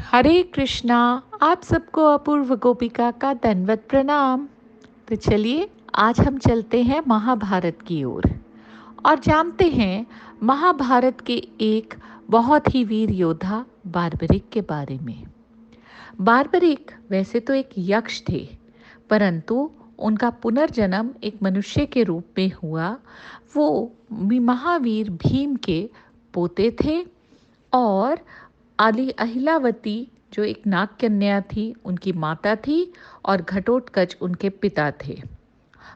हरे कृष्णा। आप सबको अपूर्व गोपिका का दंडवत प्रणाम। तो चलिए आज हम चलते हैं महाभारत की ओर और जानते हैं महाभारत के एक बहुत ही वीर योद्धा बार्बरिक के बारे में। बार्बरिक वैसे तो एक यक्ष थे, परंतु उनका पुनर्जन्म एक मनुष्य के रूप में हुआ। वो महावीर भीम के पोते थे और अली अहिलावती जो एक नाग कन्या थी उनकी माता थी और घटोत्कच उनके पिता थे।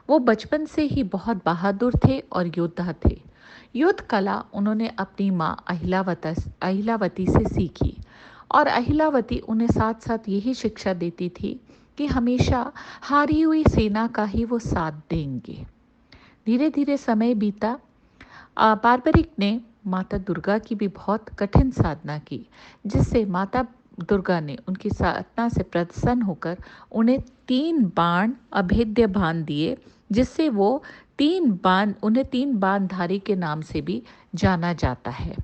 वो बचपन से ही बहुत बहादुर थे और योद्धा थे। युद्ध कला उन्होंने अपनी माँ अहिलावती से सीखी और अहिलावती उन्हें साथ साथ यही शिक्षा देती थी कि हमेशा हारी हुई सेना का ही वो साथ देंगे। धीरे धीरे समय बीता। बार्बरिक ने माता दुर्गा की भी बहुत कठिन साधना की, जिससे माता दुर्गा ने उनकी साधना से प्रसन्न होकर उन्हें 3 बाण अभेद्य बाण दिए, जिससे वो 3 बाण उन्हें 3 बाणधारी के नाम से भी जाना जाता है।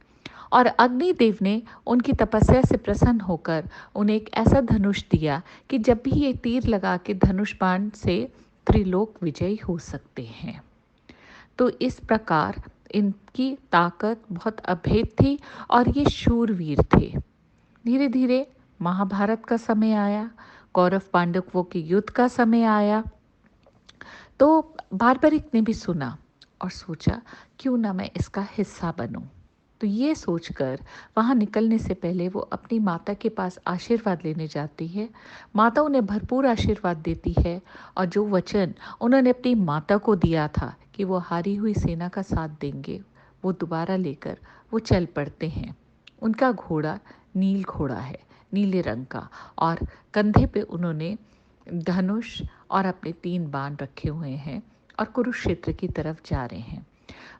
और अग्निदेव ने उनकी तपस्या से प्रसन्न होकर उन्हें एक ऐसा धनुष दिया कि जब भी ये तीर लगा के धनुष बाण से त्रिलोक विजयी हो सकते हैं। तो इस प्रकार इनकी ताकत बहुत अभेद थी और ये शूरवीर थे। धीरे धीरे महाभारत का समय आया, कौरव पांडवों के युद्ध का समय आया। तो बार्बरिक ने भी सुना और सोचा क्यों ना मैं इसका हिस्सा बनूं। तो ये सोचकर वहाँ निकलने से पहले वो अपनी माता के पास आशीर्वाद लेने जाती है। माता उन्हें भरपूर आशीर्वाद देती है और जो वचन उन्होंने अपनी माता को दिया था कि वो हारी हुई सेना का साथ देंगे, वो दोबारा लेकर वो चल पड़ते हैं। उनका घोड़ा नील घोड़ा है, नीले रंग का, और कंधे पे उन्होंने धनुष और अपने 3 बाण रखे हुए हैं और कुरुक्षेत्र की तरफ जा रहे हैं।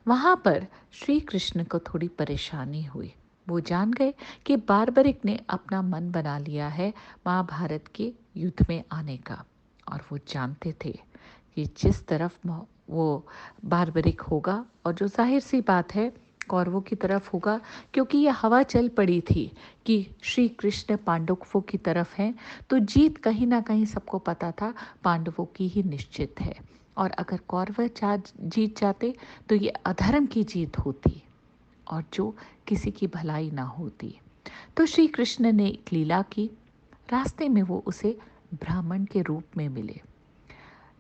वहाँ पर श्री कृष्ण को थोड़ी परेशानी हुई। वो जान गए कि बार्बरिक ने अपना मन बना लिया है महाभारत के युद्ध में आने का, और वो जानते थे कि जिस तरफ वो बार्बरिक होगा, और जो जाहिर सी बात है कौरवों की तरफ होगा, क्योंकि यह हवा चल पड़ी थी कि श्री कृष्ण पांडवों की तरफ हैं, तो जीत कहीं ना कहीं सबको पता था पांडवों की ही निश्चित है। और अगर कौरव जीत जाते तो ये अधर्म की जीत होती और जो किसी की भलाई ना होती। तो श्री कृष्ण ने एक लीला की। रास्ते में वो उसे ब्राह्मण के रूप में मिले।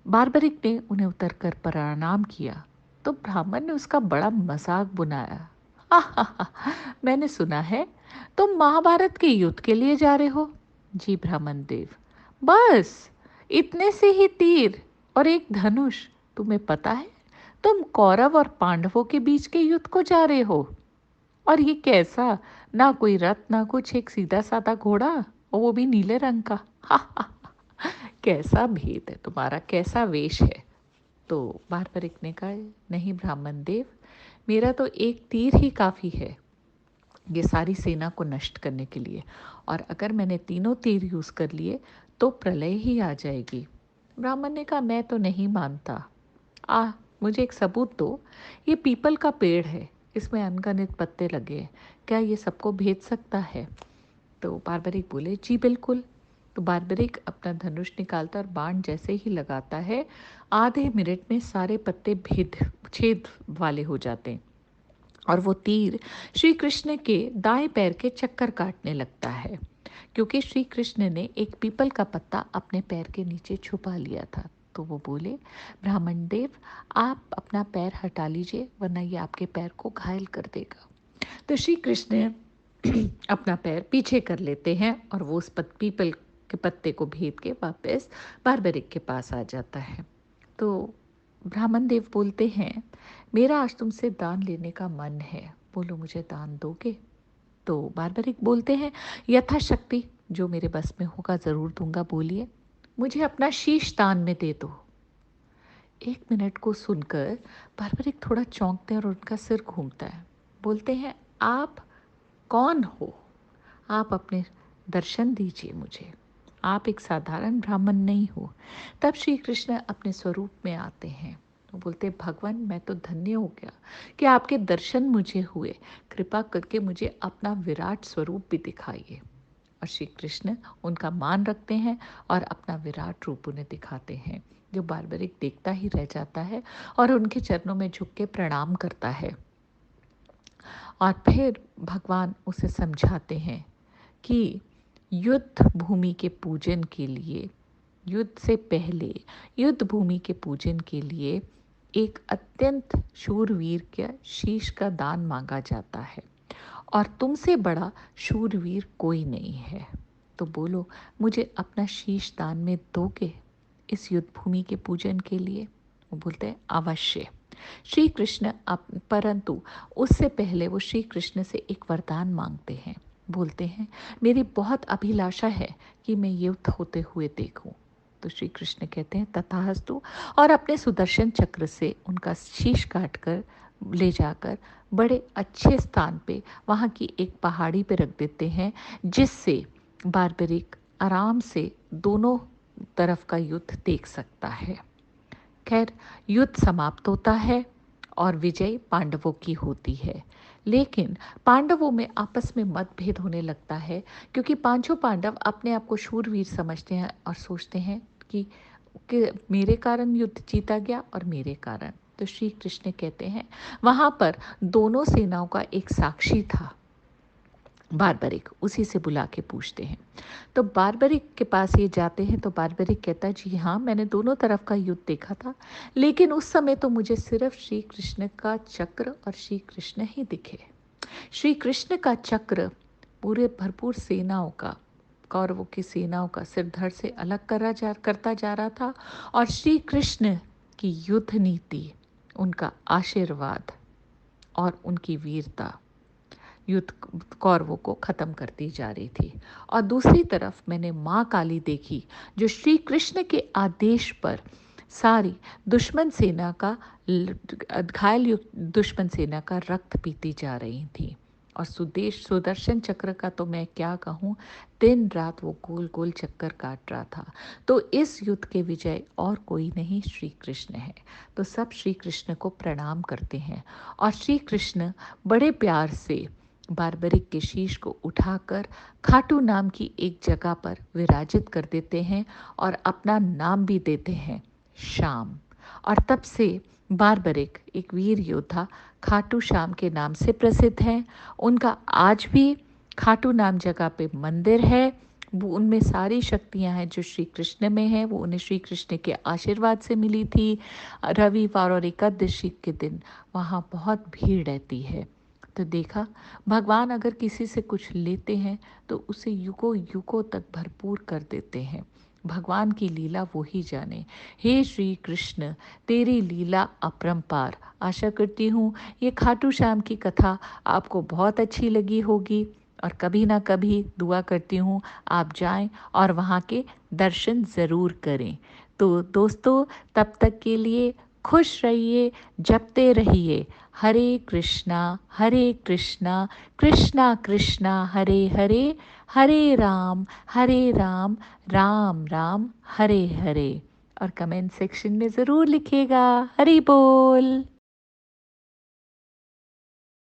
बार्बरिक ने उन्हें उतरकर प्रणाम किया तो ब्राह्मण ने उसका बड़ा मजाक बनाया। मैंने सुना है तुम महाभारत के युद्ध के लिए जा रहे हो। जी ब्राह्मण देव, बस इतने से ही तीर और एक धनुष, तुम्हें पता है तुम कौरव और पांडवों के बीच के युद्ध को जा रहे हो। और ये कैसा, ना कोई रथ ना कुछ, एक सीधा साधा घोड़ा और वो भी नीले रंग का। कैसा भेद है तुम्हारा, कैसा वेश है। तो बार्बरिक ने कहा, नहीं ब्राह्मण देव, मेरा तो एक तीर ही काफ़ी है ये सारी सेना को नष्ट करने के लिए, और अगर मैंने तीनों तीर यूज़ कर लिए तो प्रलय ही आ जाएगी। ब्राह्मण ने कहा, मैं तो नहीं मानता। मुझे एक सबूत दो। ये पीपल का पेड़ है, इसमें अनगिनत पत्ते लगे हैं, क्या ये सबको भेद सकता है? तो बार्बरिक बोले, जी बिल्कुल। तो बार्बरिक अपना धनुष निकालता और बाण जैसे ही लगाता है, आधे मिनट में सारे पत्ते भेद छेद वाले हो जाते हैं और वो तीर श्री कृष्ण के दाएं पैर के चक्कर काटने लगता है, क्योंकि श्री कृष्ण ने एक पीपल का पत्ता अपने पैर के नीचे छुपा लिया था। तो वो बोले, ब्राह्मण देव, आप अपना पैर हटा लीजिए वरना ये आपके पैर को घायल कर देगा। तो श्री कृष्ण अपना पैर पीछे कर लेते हैं और वो उस पीपल के पत्ते को भेद के वापस बार्बरिक के पास आ जाता है। तो ब्राह्मण देव बोलते हैं, मेरा आज तुमसे दान लेने का मन है, बोलो मुझे दान दोगे? तो बार्बरिक बोलते हैं, यथाशक्ति जो मेरे बस में होगा ज़रूर दूंगा, बोलिए। मुझे अपना शीश दान में दे दो। 1 मिनट को सुनकर बार्बरिक थोड़ा चौंकते हैं और उनका सिर घूमता है। बोलते हैं, आप कौन हो? आप अपने दर्शन दीजिए मुझे, आप एक साधारण ब्राह्मण नहीं हो। तब श्री कृष्ण अपने स्वरूप में आते हैं। वो बोलते, भगवान मैं तो धन्य हो गया कि आपके दर्शन मुझे हुए, कृपा करके मुझे अपना विराट स्वरूप भी दिखाइए। और श्री कृष्ण उनका मान रखते हैं और अपना विराट रूप उन्हें दिखाते हैं, जो बार्बरिक देखता ही रह जाता है और उनके चरणों में झुक के प्रणाम करता है। और फिर भगवान उसे समझाते हैं कि युद्ध भूमि के पूजन के लिए, युद्ध से पहले युद्ध भूमि के पूजन के लिए एक अत्यंत शूरवीर के शीश का दान मांगा जाता है और तुमसे बड़ा शूरवीर कोई नहीं है। तो बोलो, मुझे अपना शीश दान में दोगे इस युद्ध भूमि के पूजन के लिए? वो बोलते हैं अवश्य। श्री कृष्ण परंतु उससे पहले वो श्री कृष्ण से एक वरदान मांगते हैं। बोलते हैं, मेरी बहुत अभिलाषा है कि मैं युद्ध होते हुए देखूं। तो श्री कृष्ण कहते हैं तथास्तु, और अपने सुदर्शन चक्र से उनका शीश काटकर ले जाकर बड़े अच्छे स्थान पे, वहाँ की एक पहाड़ी पे रख देते हैं, जिससे बार्बरिक आराम से दोनों तरफ का युद्ध देख सकता है। खैर, युद्ध समाप्त होता है और विजय पांडवों की होती है। लेकिन पांडवों में आपस में मतभेद होने लगता है, क्योंकि पांचों पांडव अपने आप को शूरवीर समझते हैं और सोचते हैं कि मेरे कारण युद्ध जीता गया और मेरे कारण। तो श्री कृष्ण कहते हैं, वहाँ पर दोनों सेनाओं का एक साक्षी था, बार्बरिक, उसी से बुला के पूछते हैं। तो बार्बरिक के पास ये जाते हैं तो बार्बरिक कहता है, जी हाँ, मैंने दोनों तरफ का युद्ध देखा था, लेकिन उस समय तो मुझे सिर्फ श्री कृष्ण का चक्र और श्री कृष्ण ही दिखे। श्री कृष्ण का चक्र पूरे भरपूर सेनाओं का, कौरवों की सेनाओं का सिर धड़ से अलग करता जा रहा था, और श्री कृष्ण की युद्ध नीति, उनका आशीर्वाद और उनकी वीरता युद्ध कौरवों को खत्म करती जा रही थी। और दूसरी तरफ मैंने माँ काली देखी, जो श्री कृष्ण के आदेश पर सारी दुश्मन सेना का, घायल दुश्मन सेना का रक्त पीती जा रही थी। और सुदर्शन चक्र का तो मैं क्या कहूँ, दिन रात वो गोल गोल चक्कर काट रहा था। तो इस युद्ध के विजय और कोई नहीं, श्री कृष्ण है। तो सब श्री कृष्ण को प्रणाम करते हैं और श्री कृष्ण बड़े प्यार से बार्बरिक के शीश को उठाकर खाटू नाम की एक जगह पर विराजित कर देते हैं और अपना नाम भी देते हैं, श्याम। और तब से बार्बरिक, एक वीर योद्धा, खाटू श्याम के नाम से प्रसिद्ध हैं। उनका आज भी खाटू नाम जगह पे मंदिर है। वो, उनमें सारी शक्तियां हैं जो श्री कृष्ण में हैं, वो उन्हें श्री कृष्ण के आशीर्वाद से मिली थी। रविवार और एकादशी के दिन वहाँ बहुत भीड़ रहती है। तो देखा, भगवान अगर किसी से कुछ लेते हैं तो उसे युगों युगों तक भरपूर कर देते हैं। भगवान की लीला वो ही जाने। हे श्री कृष्ण, तेरी लीला अपरंपार। आशा करती हूँ ये खाटू श्याम की कथा आपको बहुत अच्छी लगी होगी, और कभी ना कभी दुआ करती हूँ आप जाएं और वहाँ के दर्शन ज़रूर करें। तो दोस्तों, तब तक के लिए खुश रहिए, जपते रहिए, हरे कृष्णा कृष्णा कृष्णा हरे हरे, हरे राम राम राम हरे हरे। और कमेंट सेक्शन में ज़रूर लिखिएगा, हरि बोल।